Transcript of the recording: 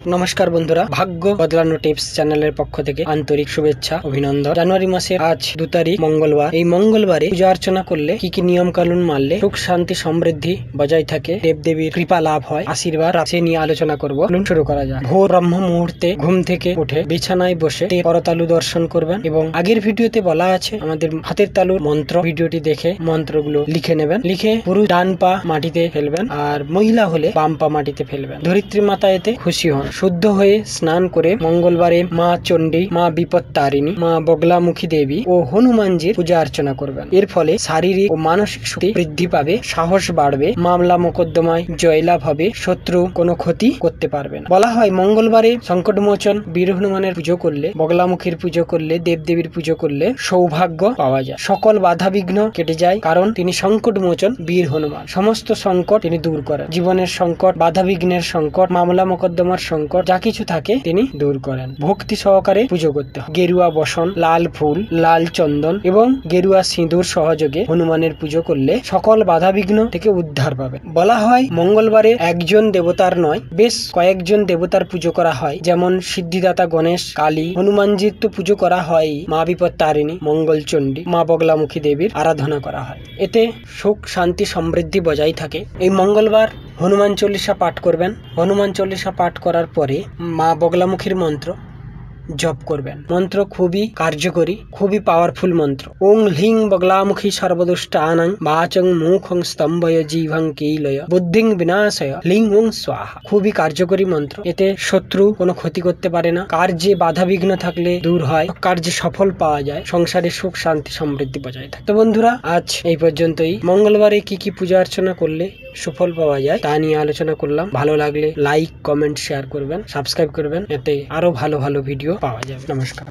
নমস্কার বন্ধুরা, ভাগ্য বদলানো টিপস চ্যানেলের পক্ষ থেকে আন্তরিক শুভেচ্ছা অভিনন্দন। জানুয়ারি মাসের আজ 2 তারিখ মঙ্গলবার। এই মঙ্গলবারে পূজা অর্চনা করলে কি কি নিয়ম কানুন মানলে সুখ শান্তি সমৃদ্ধি বজায় থাকে, দেবদেবীর কৃপা লাভ হয়, আশীর্বাদ সে নিয়ে আলোচনা করব। শুরু করা যায়। ভোর ব্রহ্ম মুহূর্তে ঘুম থেকে উঠে বিছানায় বসে করতালু দর্শন করবেন এবং আগের ভিডিওতে বলা আছে আমাদের হাতের তালুর মন্ত্র, ভিডিওটি দেখে মন্ত্রগুলো লিখে নেবেন। লিখে পুরুষ ডান পা মাটিতে ফেলবেন আর মহিলা হলে বাম পা মাটিতে ফেলবেন। ধরিত্রী মাতা এতে খুশি হন। শুদ্ধ হয়ে স্নান করে মঙ্গলবারে মা চণ্ডী, মা বিপত্তারিণী, মা বগলামুখী দেবী ও হনুমানজির পূজা অর্চনা করবেন। এর ফলে শারীরিক ও মানসিক শক্তি বৃদ্ধি পাবে, সাহস বাড়বে, মামলা মোকদ্দমায় জয়লাভ হবে, শত্রু কোনো ক্ষতি করতে পারবে না। বলা হয় মঙ্গলবারে সংকটমোচন বীর হনুমানের পুজো করলে, বগলামুখীর পুজো করলে, দেবদেবীর পুজো করলে সৌভাগ্য পাওয়া যায়, সকল বাধা বিঘ্ন কেটে যায়, কারণ তিনি সংকটমোচন বীর হনুমান। সমস্ত সংকট তিনি দূর করেন। জীবনের সংকট, বাধা বিঘ্নের সংকট, মামলা মোকদ্দমার সংকট যা কিছু থাকে তিনি দূর করেন। ভক্তি সহকারে পুজো করতে হয়। গেরুয়া বসন, লাল ফুল, লাল চন্দন এবং গেরুয়া সিঁদুর সহযোগে হনুমানের পুজো করলে সকল বাধা বিঘ্ন থেকে উদ্ধার পাবে। বলা হয় মঙ্গলবারে একজন দেবতার নয়, বেশ কয়েকজন দেবতার পুজো করা হয়, যেমন সিদ্ধিদাতা গণেশ, কালী, হনুমানজির তো পুজো করা হয়, মা বিপত্তারিণী, মঙ্গল চণ্ডী, মা বগলামুখী দেবীর আরাধনা করা হয়। এতে সুখ শান্তি সমৃদ্ধি বজায় থাকে। এই মঙ্গলবার হনুমান চল্লিশা পাঠ করবেন। হনুমান চল্লিশা পাঠ করার পরে মা বগলামুখীর মন্ত্র জপ করবেন। মন্ত্র খুবই কার্যকরী, খুবই পাওয়ারফুল মন্ত্র। ওং হ্লিং বগলামুখী সর্বদুষ্টানাং বাচং মুখং স্তম্ভয় জিভং কীলয় বুদ্ধিং বিনাশয় হ্লিং ওং স্বাহা। খুবই কার্যকরী মন্ত্র। এতে শত্রু কোনো ক্ষতি করতে পারে না। কার্যে বাধা বিঘ্ন থাকলে দূর হয়, কার্যে সফল পাওয়া যায়, সংসারে সুখ শান্তি সমৃদ্ধি বজায় থাকে। তো বন্ধুরা, আজ এই পর্যন্তই। মঙ্গলবারে কি কি পূজা অর্চনা করলে সুফল পাওয়া যায় তা নিয়ে আলোচনা করলাম। ভালো লাগলে লাইক, কমেন্ট, শেয়ার করবেন, সাবস্ক্রাইব করবেন, এতে আরো ভালো ভালো ভিডিও পাওয়া যাবে। নমস্কার।